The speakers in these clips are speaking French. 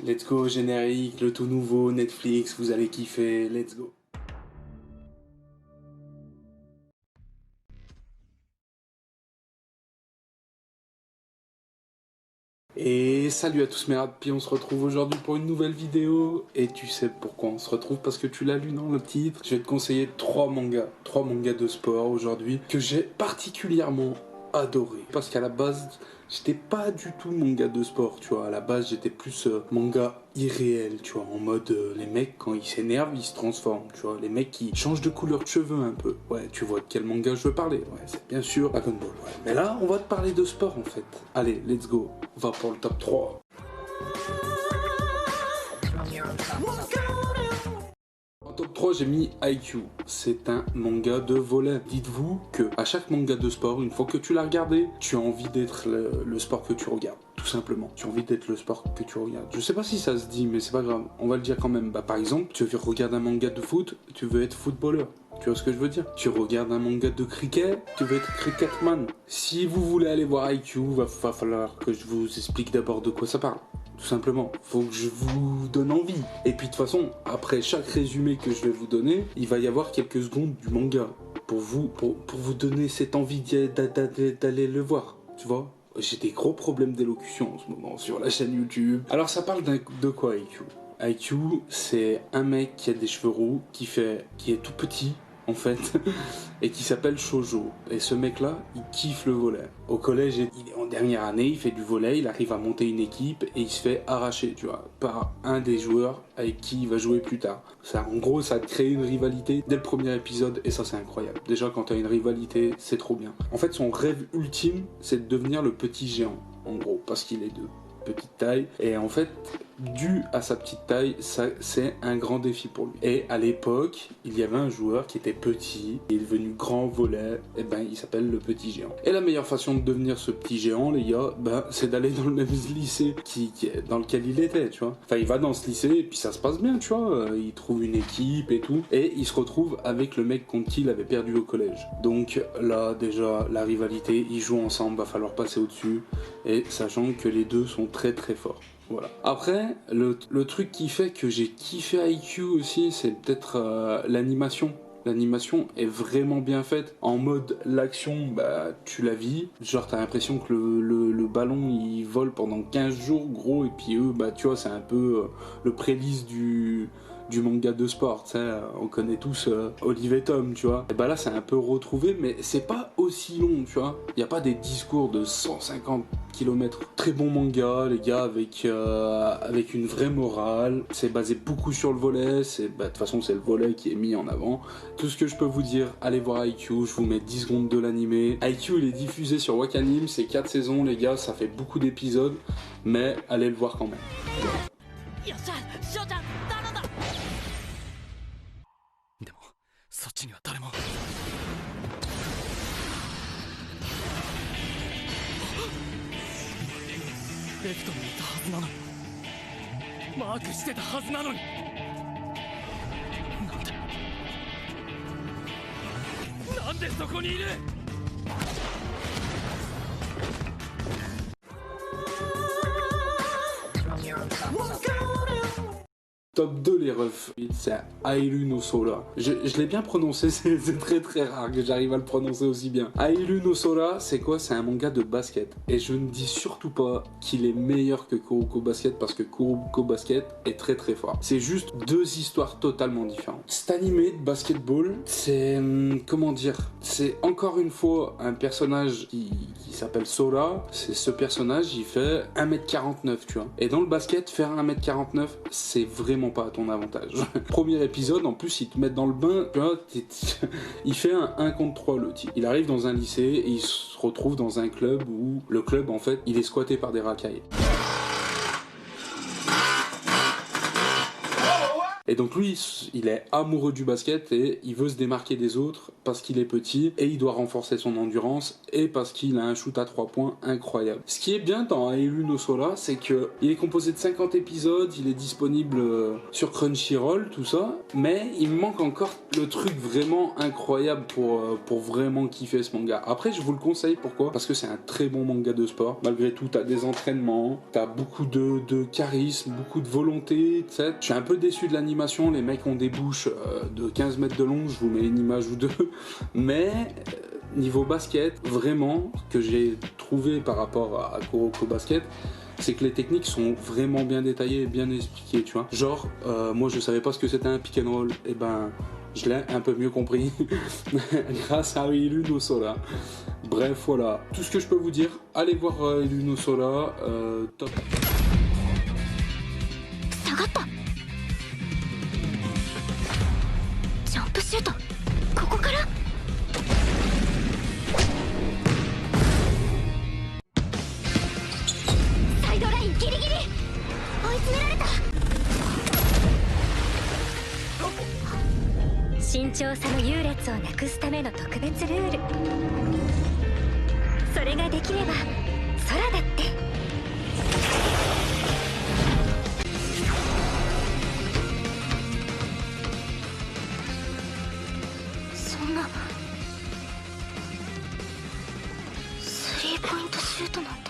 Let's go, générique, le tout nouveau, Netflix, vous allez kiffer, let's go. Et salut à tous mes puis on se retrouve aujourd'hui pour une nouvelle vidéo. Et tu sais pourquoi on se retrouve, parce que tu l'as lu dans le titre. Je vais te conseiller trois mangas de sport aujourd'hui que j'ai particulièrement adoré. Parce qu'à la base, j'étais pas du tout manga de sport, tu vois. À la base, j'étais plus manga irréel, tu vois. En mode, les mecs, quand ils s'énervent, ils se transforment, tu vois. Les mecs qui changent de couleur de cheveux un peu. Ouais, tu vois de quel manga je veux parler. Ouais, c'est bien sûr Dragon Ball, ouais. Mais là, on va te parler de sport, en fait. Allez, let's go. On va pour le top 3. En top 3, j'ai mis IQ. C'est un manga de volley. Dites-vous que à chaque manga de sport, une fois que tu l'as regardé, tu as envie d'être le sport que tu regardes. Tout simplement. Tu as envie d'être le sport que tu regardes. Je sais pas si ça se dit, mais c'est pas grave. On va le dire quand même. Bah, par exemple, tu veux regarder un manga de foot, tu veux être footballeur. Tu vois ce que je veux dire? Tu regardes un manga de cricket, tu veux être cricketman. Si vous voulez aller voir IQ, va falloir que je vous explique d'abord de quoi ça parle. Tout simplement, faut que je vous donne envie. Et puis de toute façon, après chaque résumé que je vais vous donner, il va y avoir quelques secondes du manga pour vous donner cette envie d'aller le voir, tu vois. J'ai des gros problèmes d'élocution en ce moment sur la chaîne YouTube. Alors ça parle de quoi IQ? IQ, c'est un mec qui a des cheveux roux, qui est tout petit en fait, et qui s'appelle Shoujo. Et ce mec-là, il kiffe le volley. Au collège, il est en dernière année, il fait du volley, il arrive à monter une équipe et il se fait arracher, tu vois, par un des joueurs avec qui il va jouer plus tard. Ça, en gros, ça crée une rivalité dès le premier épisode et ça, c'est incroyable. Déjà, quand t'as une rivalité, c'est trop bien. En fait, son rêve ultime, c'est de devenir le petit géant, en gros, parce qu'il est de petite taille. Et en fait, dû à sa petite taille, c'est un grand défi pour lui. Et à l'époque, il y avait un joueur qui était petit, il est devenu grand au volley, et ben il s'appelle le petit géant. Et la meilleure façon de devenir ce petit géant, les gars, ben c'est d'aller dans le même lycée dans lequel il était, tu vois. Enfin, il va dans ce lycée et puis ça se passe bien, tu vois. Il trouve une équipe et tout, et il se retrouve avec le mec contre qui il avait perdu au collège. Donc là, déjà, la rivalité, ils jouent ensemble, va falloir passer au-dessus, et sachant que les deux sont très très forts. Voilà. Après, le truc qui fait que j'ai kiffé IQ aussi, c'est peut-être l'animation. L'animation est vraiment bien faite. En mode, l'action, bah, tu la vis. Genre, t'as l'impression que le ballon, il vole pendant 15 jours, gros. Et puis eux, bah, tu vois, c'est un peu le prélice du manga de sport, tu sais, on connaît tous Olive et Tom, tu vois. Et bah là, c'est un peu retrouvé, mais c'est pas aussi long, tu vois. Il n'y a pas des discours de 150 km. Très bon manga, les gars, avec une vraie morale. C'est basé beaucoup sur le volley, de toute façon, c'est le volley qui est mis en avant. Tout ce que je peux vous dire, allez voir IQ, je vous mets 10 secondes de l'animé. IQ, il est diffusé sur Wakanim, c'est 4 saisons, les gars, ça fait beaucoup d'épisodes, mais allez le voir quand même. Top 2 les refs, c'est Ailu no Sora. Je l'ai bien prononcé, c'est très très rare que j'arrive à le prononcer aussi bien. Ailu no Sora, c'est quoi? C'est un manga de basket. Et je ne dis surtout pas qu'il est meilleur que Kuroko Basket, parce que Kuroko Basket est très très fort. C'est juste deux histoires totalement différentes. Cet animé de basketball, c'est... comment dire? C'est encore une fois un personnage qui s'appelle Sora. C'est ce personnage, il fait 1m49, tu vois. Et dans le basket, faire 1m49, c'est vraiment pas à ton avantage. Premier épisode, en plus, ils te mettent dans le bain, tu vois, il fait un 1 contre 3, le type. Il arrive dans un lycée et il se retrouve dans un club où le club, en fait, il est squatté par des racailles. Et donc lui, il est amoureux du basket et il veut se démarquer des autres parce qu'il est petit et il doit renforcer son endurance et parce qu'il a un shoot à 3 points incroyable. Ce qui est bien dans Ailu no Sora, c'est que il est composé de 50 épisodes, il est disponible sur Crunchyroll, tout ça, mais il me manque encore le truc vraiment incroyable pour vraiment kiffer ce manga. Après, je vous le conseille, pourquoi? Parce que c'est un très bon manga de sport. Malgré tout, t'as des entraînements, t'as beaucoup de charisme, beaucoup de volonté, tu sais. Je suis un peu déçu de l'animation, les mecs ont des bouches de 15 mètres de long, je vous mets une image ou deux, mais... niveau basket, vraiment, ce que j'ai trouvé par rapport à Kuroko Basket, c'est que les techniques sont vraiment bien détaillées et bien expliquées, tu vois. Genre, moi je savais pas ce que c'était un pick and roll, et ben je l'ai un peu mieux compris grâce à Ilu no Sora. Bref, voilà, tout ce que je peux vous dire, allez voir Ilu no Sora, top. 下がった。ジャンプシュート、ここから。サイドラインギリギリ追い詰められた。慎重さの優劣をなくすための特別ルール、それができれば空だって。そんなスリーポイントシュートなんて。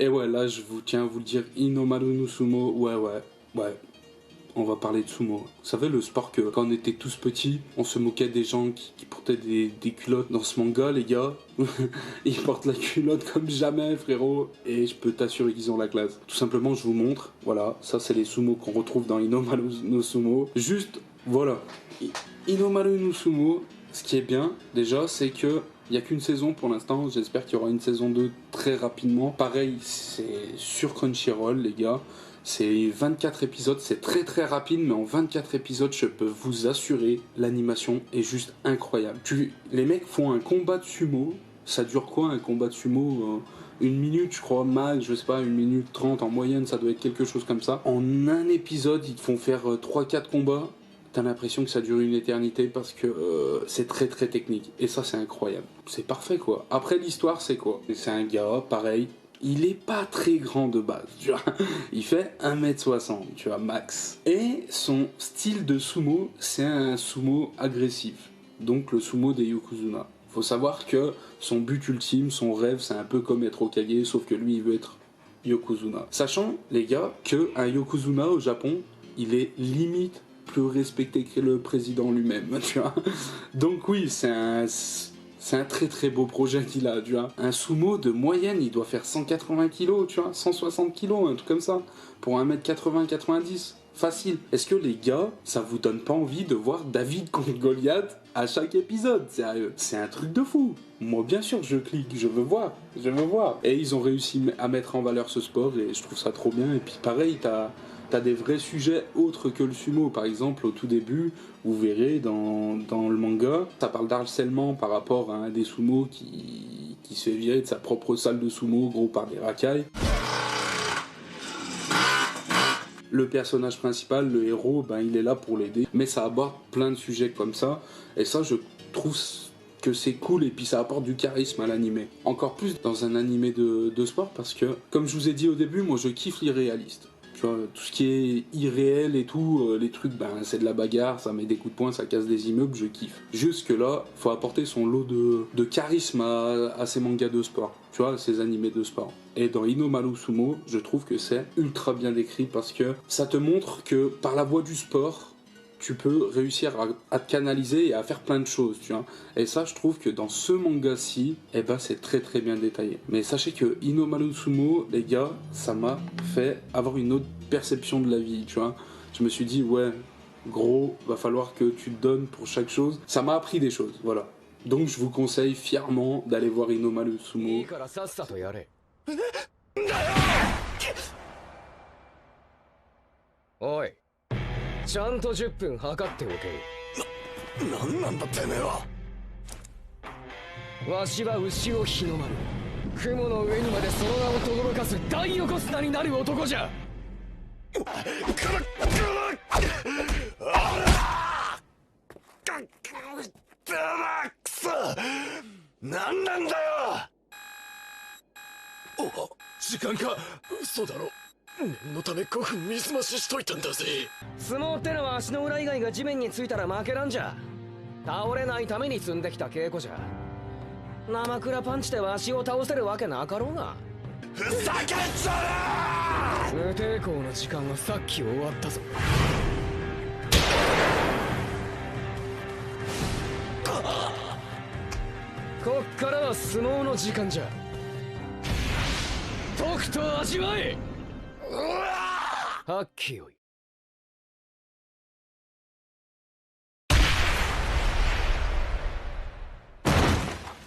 Et ouais, là, je vous tiens à vous le dire, Inomaru no Sumo, ouais, on va parler de sumo. Vous savez, le sport que, quand on était tous petits, on se moquait des gens qui portaient des culottes dans ce manga, les gars. Ils portent la culotte comme jamais, frérot. Et je peux t'assurer qu'ils ont la classe. Tout simplement, je vous montre. Voilà, ça, c'est les sumo qu'on retrouve dans Inomaru no Sumo. Juste, voilà. Inomaru no Sumo, ce qui est bien, déjà, c'est que il n'y a qu'une saison pour l'instant, j'espère qu'il y aura une saison 2 très rapidement. Pareil, c'est sur Crunchyroll, les gars. C'est 24 épisodes, c'est très très rapide, mais en 24 épisodes, je peux vous assurer, l'animation est juste incroyable. Les mecs font un combat de sumo, ça dure quoi un combat de sumo une minute, je crois, max, je sais pas, 1 minute 30 en moyenne, ça doit être quelque chose comme ça. En un épisode, ils te font faire 3-4 combats. T'as l'impression que ça dure une éternité parce que c'est très très technique. Et ça, c'est incroyable. C'est parfait, quoi. Après, l'histoire, c'est quoi? C'est un gars, pareil, il est pas très grand de base, tu vois. Il fait 1m60, tu vois, max. Et son style de sumo, c'est un sumo agressif. Donc le sumo des Yokozuna. Faut savoir que son but ultime, son rêve, c'est un peu comme être Hokage, sauf que lui, il veut être Yokozuna. Sachant, les gars, qu'un Yokozuna au Japon, il est limite plus respecté que le président lui-même, tu vois. Donc oui, c'est un très très beau projet qu'il a, tu vois. Un sumo de moyenne, il doit faire 180 kg, tu vois, 160 kg, un truc comme ça, pour 1m80-90, facile. Est-ce que les gars, ça vous donne pas envie de voir David contre Goliath à chaque épisode? Sérieux, c'est un truc de fou. Moi, bien sûr, je clique, je veux voir. Et ils ont réussi à mettre en valeur ce sport, et je trouve ça trop bien. Et puis pareil, t'as des vrais sujets autres que le sumo. Par exemple, au tout début, vous verrez dans le manga, ça parle d'harcèlement par rapport à un des sumo qui se fait virer de sa propre salle de sumo, gros, par des racailles. Le personnage principal, le héros, ben, il est là pour l'aider. Mais ça aborde plein de sujets comme ça. Et ça, je trouve que c'est cool, et puis ça apporte du charisme à l'animé. Encore plus dans un animé de sport, parce que, comme je vous ai dit au début, moi je kiffe l'irréaliste. Tu vois, tout ce qui est irréel et tout, les trucs, ben, c'est de la bagarre, ça met des coups de poing, ça casse des immeubles, je kiffe. Jusque là, faut apporter son lot de charisme à ces mangas de sport, tu vois, ces animés de sport. Et dans Inomaru Sumo, je trouve que c'est ultra bien décrit, parce que ça te montre que par la voie du sport, tu peux réussir à te canaliser et à faire plein de choses, tu vois. Et ça, je trouve que dans ce manga-ci, eh ben, c'est très très bien détaillé. Mais sachez que Inomaru Sumo, les gars, ça m'a fait avoir une autre perception de la vie, tu vois. Je me suis dit, ouais, gros, va falloir que tu te donnes pour chaque chose. Ça m'a appris des choses, voilà. Donc je vous conseille fièrement d'aller voir Inomaru Sumo. Oi. ちゃんと10分測っておけ。なんなんだてめえは。わしは牛を日の丸、雲の上にまでその名を轟かす大横綱になる男じゃ。くそ、なんなんだよ。お、時間か。嘘だろ。念のため5分水増ししといたんだぜ。相撲ってのは足の裏以外が地面についたら負けなんじゃ。倒れないために積んできた稽古じゃ。生倉パンチでわしを倒せるわけなかろうが。ふざけんじゃねえ。無抵抗の時間はさっき終わったぞ。こっからは相撲の時間じゃ。とくと味わえ。はっきよい。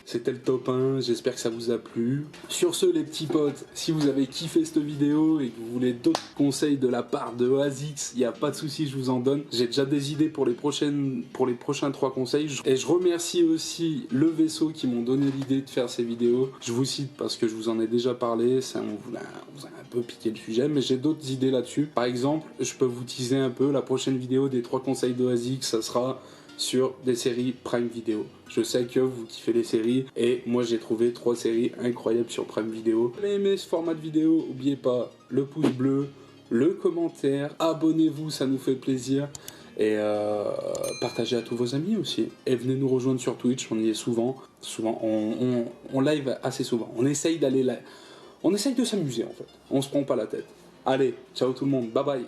C'était le top 1, j'espère que ça vous a plu. Sur ce les petits potes, si vous avez kiffé cette vidéo et que vous voulez d'autres conseils de la part de Oasix, il n'y a pas de souci, je vous en donne. J'ai déjà des idées pour les prochains 3 conseils. Et je remercie aussi le vaisseau qui m'ont donné l'idée de faire ces vidéos. Je vous cite parce que je vous en ai déjà parlé, on vous a un peu piqué le sujet, mais j'ai d'autres idées là-dessus. Par exemple, je peux vous teaser un peu, la prochaine vidéo des 3 conseils d'Oasix, ça sera sur des séries Prime Video. Je sais que vous kiffez les séries et moi j'ai trouvé 3 séries incroyables sur Prime Video. Si vous avez aimé ce format de vidéo, n'oubliez pas le pouce bleu, le commentaire, abonnez-vous, ça nous fait plaisir et partagez à tous vos amis aussi. Et venez nous rejoindre sur Twitch, on y est souvent on live assez souvent. On essaye d'aller on essaye de s'amuser en fait, on se prend pas la tête. Allez, ciao tout le monde, bye bye.